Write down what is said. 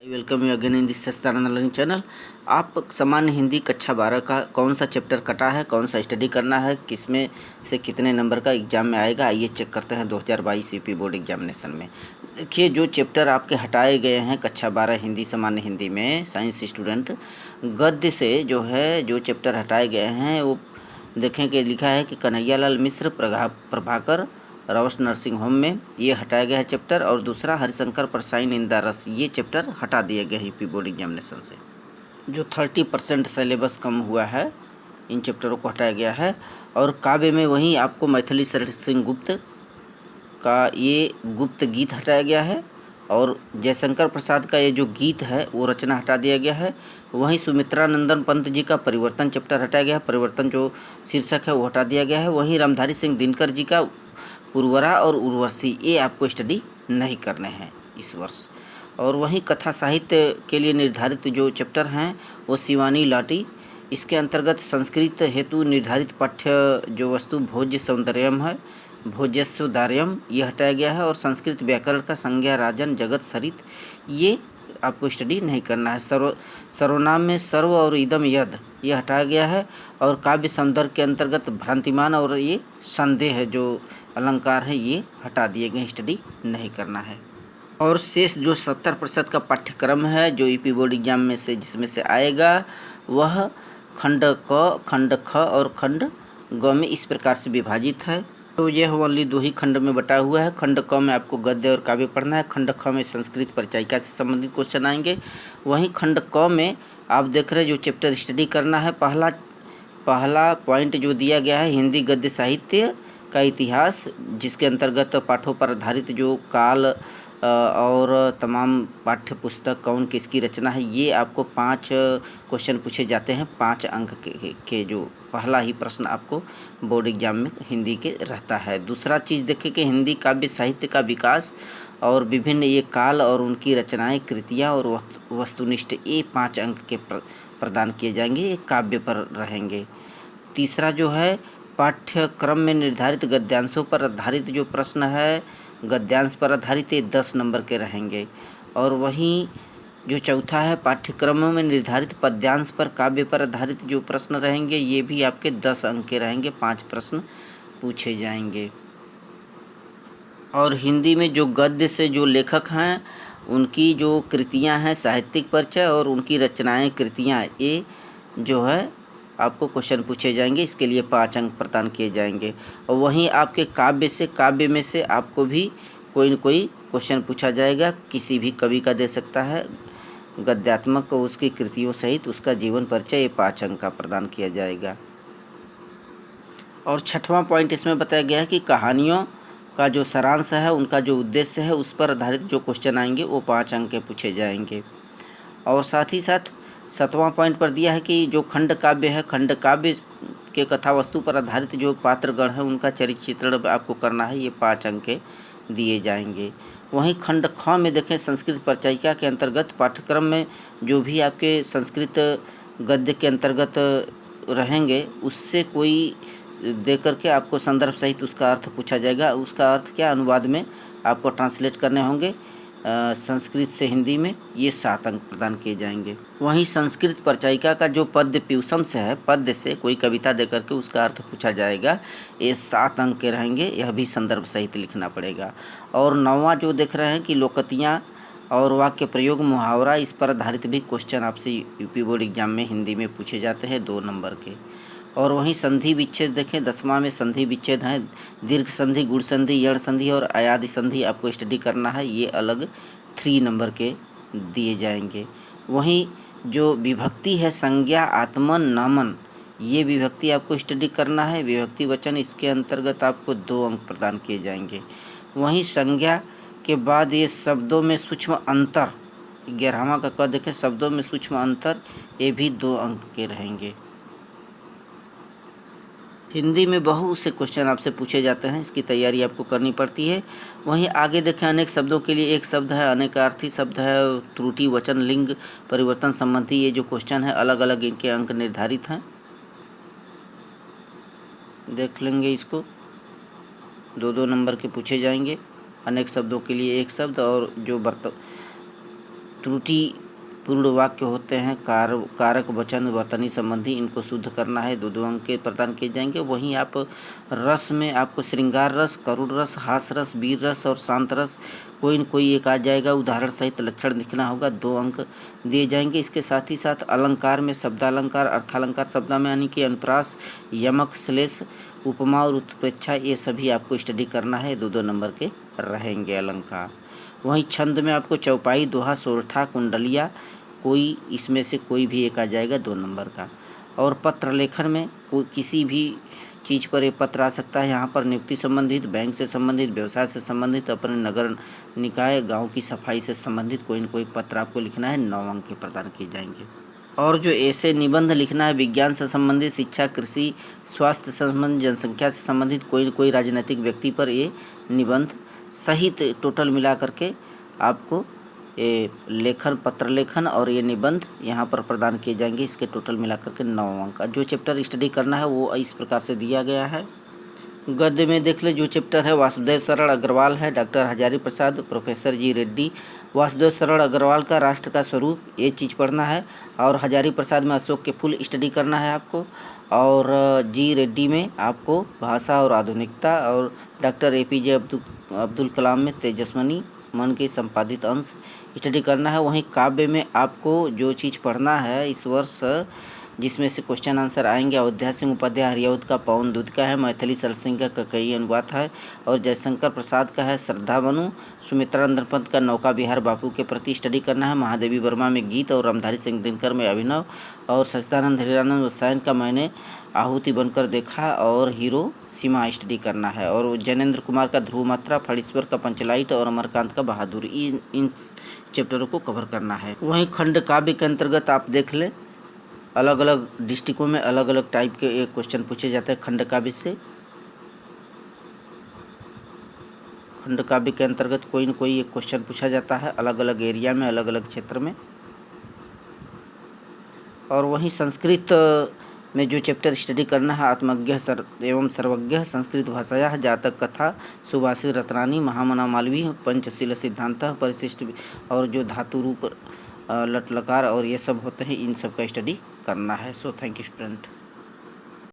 Welcome you again in this Sastanand learning channel. आप सामान्य हिंदी कक्षा 12 का कौन सा चैप्टर कटा है, कौन सा स्टडी करना है, किसमें से कितने नंबर का एग्जाम में आएगा, आइए चेक करते हैं 2022 यूपी बोर्ड एग्जामिनेशन में। देखिए, जो चैप्टर आपके हटाए गए हैं कक्षा 12 हिंदी सामान्य हिंदी में साइंस स्टूडेंट, गद्य से जो है जो चैप्टर हटाए गए हैं वो देखें कि लिखा है कि कन्हैयालाल मिश्र प्रभाकर रावस नर्सिंग होम में ये हटाया गया है चैप्टर। और दूसरा हरिशंकर परसाई निंदा रस, ये चैप्टर हटा दिया गया है यूपी बोर्ड एग्जामिनेशन से। जो 30% सिलेबस कम हुआ है इन चैप्टरों को हटाया गया है। और काव्य में वहीं आपको मैथिली शरद सिंह गुप्त का ये गुप्त गीत हटाया गया है और जयशंकर प्रसाद का ये जो गीत है वो रचना हटा दिया गया है। वहीं सुमित्रा नंदन पंत जी का परिवर्तन चैप्टर हटाया गया है, परिवर्तन जो शीर्षक है वो हटा दिया गया है। वहीं रामधारी सिंह दिनकर जी का पुरवरा और उर्वशी, ये आपको स्टडी नहीं करने हैं इस वर्ष। और वहीं कथा साहित्य के लिए निर्धारित जो चैप्टर हैं वो शिवानी लाटी, इसके अंतर्गत संस्कृत हेतु निर्धारित पाठ्य जो वस्तु भोज्य सौंदर्यम है, भोज्यस्वदार्यम, ये हटाया गया है। और संस्कृत व्याकरण का संज्ञा राजन जगत सरित, ये आपको स्टडी नहीं करना है। सर्वनाम में सर्व और इदम यद, ये हटाया गया है। और काव्य सौंदर्य के अंतर्गत भ्रांतिमान और ये संदेह जो अलंकार है ये हटा दिए गए, स्टडी नहीं करना है। और शेष जो 70% का पाठ्यक्रम है जो यूपी बोर्ड एग्जाम में से जिसमें से आएगा वह खंड क, खंड ख और खंड ग में इस प्रकार से विभाजित है। तो यह ओनली 2 ही खंड में बटा हुआ है। खंड क में आपको गद्य और काव्य पढ़ना है, खंड ख में संस्कृत परिचायिका से संबंधित क्वेश्चन आएंगे। वहीं खंड क में आप देख रहे जो चैप्टर स्टडी करना है, पहला पॉइंट जो दिया गया है हिंदी गद्य साहित्य का इतिहास, जिसके अंतर्गत पाठों पर आधारित जो काल और तमाम पाठ्य पुस्तक कौन किसकी रचना है, ये आपको 5 क्वेश्चन पूछे जाते हैं 5 अंक के जो पहला ही प्रश्न आपको बोर्ड एग्जाम में हिंदी के रहता है। दूसरा चीज़ देखें कि हिंदी काव्य साहित्य का विकास और विभिन्न ये काल और उनकी रचनाएं, कृतियाँ और वस्तुनिष्ठ, ये 5 अंक के प्रदान किए जाएंगे, ये काव्य पर रहेंगे। तीसरा जो है पाठ्यक्रम में निर्धारित गद्यांशों पर आधारित जो प्रश्न है, गद्यांश पर आधारित, ये 10 नंबर के रहेंगे। और वहीं जो चौथा है पाठ्यक्रमों में निर्धारित पद्यांश पर काव्य पर आधारित जो प्रश्न रहेंगे, ये भी आपके 10 अंक के रहेंगे, 5 प्रश्न पूछे जाएंगे। और हिंदी में जो गद्य से जो लेखक हैं उनकी जो कृतियां हैं, साहित्यिक परिचय और उनकी रचनाएं, कृतियां, ये जो है आपको क्वेश्चन पूछे जाएंगे, इसके लिए 5 अंक प्रदान किए जाएंगे। और वहीं आपके काव्य में से आपको भी कोई न कोई क्वेश्चन पूछा जाएगा, किसी भी कवि का दे सकता है, गद्यात्मक और उसकी कृतियों सहित उसका जीवन परिचय, ये 5 अंक का प्रदान किया जाएगा। और 6वां पॉइंट इसमें बताया गया है कि कहानियों का जो सारांश है, उनका जो उद्देश्य है, उस पर आधारित जो क्वेश्चन आएंगे वो 5 अंक के पूछे जाएंगे। और साथ ही साथ 7वां पॉइंट पर दिया है कि जो खंड काव्य है, खंड काव्य के कथा वस्तु पर आधारित जो पात्रगण है उनका चरित्र चित्रण आपको करना है, ये 5 अंक के दिए जाएंगे। वहीं खंड ख में देखें संस्कृत परिचायिका के अंतर्गत पाठ्यक्रम में जो भी आपके संस्कृत गद्य के अंतर्गत रहेंगे, उससे कोई दे करके आपको संदर्भ सहित उसका अर्थ पूछा जाएगा। उसका अर्थ क्या, अनुवाद में आपको ट्रांसलेट करने होंगे संस्कृत से हिंदी में, ये 7 अंक प्रदान किए जाएंगे। वहीं संस्कृत परिचायिका का जो पद्य प्यूसम से है, पद्य से कोई कविता देकर के उसका अर्थ पूछा जाएगा, ये 7 अंक के रहेंगे, यह भी संदर्भ सहित लिखना पड़ेगा। और 9वां जो देख रहे हैं कि लोकतियाँ और वाक्य प्रयोग, मुहावरा, इस पर आधारित भी क्वेश्चन आपसे यूपी बोर्ड एग्जाम में हिंदी में पूछे जाते हैं 2 नंबर के। और वहीं संधि विच्छेद देखें 10वां में संधि विच्छेद हैं, दीर्घ संधि, गुण संधि, यण संधि और अयादि संधि आपको स्टडी करना है, ये अलग 3 नंबर के दिए जाएंगे। वहीं जो विभक्ति है संज्ञा, आत्मन, नामन, ये विभक्ति आपको स्टडी करना है, विभक्ति वचन, इसके अंतर्गत आपको 2 अंक प्रदान किए जाएंगे। वहीं संज्ञा के बाद ये शब्दों में सूक्ष्म अंतर, 11वां का क देखें शब्दों में सूक्ष्म अंतर, ये भी 2 अंक के रहेंगे। हिंदी में बहुत से क्वेश्चन आपसे पूछे जाते हैं, इसकी तैयारी आपको करनी पड़ती है। वहीं आगे देखें अनेक शब्दों के लिए एक शब्द है, अनेकार्थी शब्द है, त्रुटि, वचन, लिंग परिवर्तन संबंधी ये जो क्वेश्चन है अलग अलग इनके अंक निर्धारित हैं, देख लेंगे इसको, 2-2 नंबर के पूछे जाएंगे। अनेक शब्दों के लिए एक शब्द और जो त्रुटि पूर्ण वाक्य होते हैं, कारक वचन वर्तनी संबंधी, इनको शुद्ध करना है, 2-2 अंक के प्रदान किए जाएंगे। वहीं आप रस में आपको श्रृंगार रस, करुण रस, हास रस, वीर रस और शांत रस कोई न कोई एक आ जाएगा। उदाहरण सहित लक्षण लिखना होगा, 2 अंक दिए जाएंगे। इसके साथ ही साथ अलंकार में शब्दालंकार, अर्थालंकार शब्दा में यानी कि अनुप्रास, यमक, श्लेष, उपमा और उत्प्रेक्षा, ये सभी आपको स्टडी करना है, 2-2 नंबर के रहेंगे अलंकार। वहीं छंद में आपको चौपाई, दोहा, सोरठा, कुंडलिया, कोई इसमें से कोई भी एक आ जाएगा 2 नंबर का। और पत्र लेखन में कोई किसी भी चीज़ पर ये पत्र आ सकता है। यहाँ पर नियुक्ति संबंधित, बैंक से संबंधित, व्यवसाय से संबंधित, अपने नगर निकाय, गांव की सफाई से संबंधित कोई न कोई पत्र आपको लिखना है, 9 अंक के प्रदान किए जाएंगे। और जो ऐसे निबंध लिखना है, विज्ञान से संबंधित, शिक्षा, कृषि, स्वास्थ्य से संबंधित, जनसंख्या से संबंधित, कोई न कोई राजनीतिक व्यक्ति पर ये निबंध सहित टोटल मिला करके आपको ये लेखन, पत्र लेखन और ये निबंध यहाँ पर प्रदान किए जाएंगे। इसके टोटल मिला करके 9 अंक का जो चैप्टर स्टडी करना है वो इस प्रकार से दिया गया है। गद्य में देख ले, जो चैप्टर है वासुदेव शरण अग्रवाल है, डॉक्टर हजारी प्रसाद, प्रोफेसर जी रेड्डी। वासुदेव शरण अग्रवाल का राष्ट्र का स्वरूप, ये चीज़ पढ़ना है। और हजारी प्रसाद में अशोक के फूल स्टडी करना है आपको। और जी रेड्डी में आपको भाषा और आधुनिकता, और डॉक्टर APJ अब्दुल कलाम में तेजस्विनी मन के संपादित अंश स्टडी करना है। वहीं काव्य में आपको जो चीज़ पढ़ना है इस वर्ष, जिसमें से क्वेश्चन आंसर आएंगे, अयोध्या सिंह उपाध्याय हरियौध का पवन दूध का है, मैथिली सरसिंह का कई अनुवाद है, और जयशंकर प्रसाद का है श्रद्धा मनु, सुमित्रानंद पंत का नौका विहार बापू के प्रति स्टडी करना है, महादेवी वर्मा में गीत और रामधारी सिंह दिनकर में अभिनव, और सच्चिदानंद हिरानंद रसायन का मैंने आहुति बनकर देखा और हीरो सीमा स्टडी करना है। और जैनेन्द्र कुमार का ध्रुव मात्रा, फणीश्वर का पंचलाइट और अमरकांत का बहादुर, इन चैप्टरों को कवर करना है। वहीं खंड काव्य के अंतर्गत आप देख लें, अलग अलग डिस्ट्रिक्टों में अलग अलग टाइप के एक क्वेश्चन पूछे जाते हैं खंड काव्य से। खंड काव्य के अंतर्गत कोई न कोई एक क्वेश्चन पूछा जाता है अलग अलग एरिया में, अलग अलग क्षेत्र में। और वहीं संस्कृत में जो चैप्टर स्टडी करना है, आत्मज्ञ एवं सर्वज्ञ, संस्कृत भाषाया, जातक कथा, सुभाषित रत्नानी, महामना मालवीय, पंचशील सिद्धांत, परिशिष्ट, और जो धातु रूप, लट लकार और ये सब होते हैं, इन सब का स्टडी करना है। So thank you student.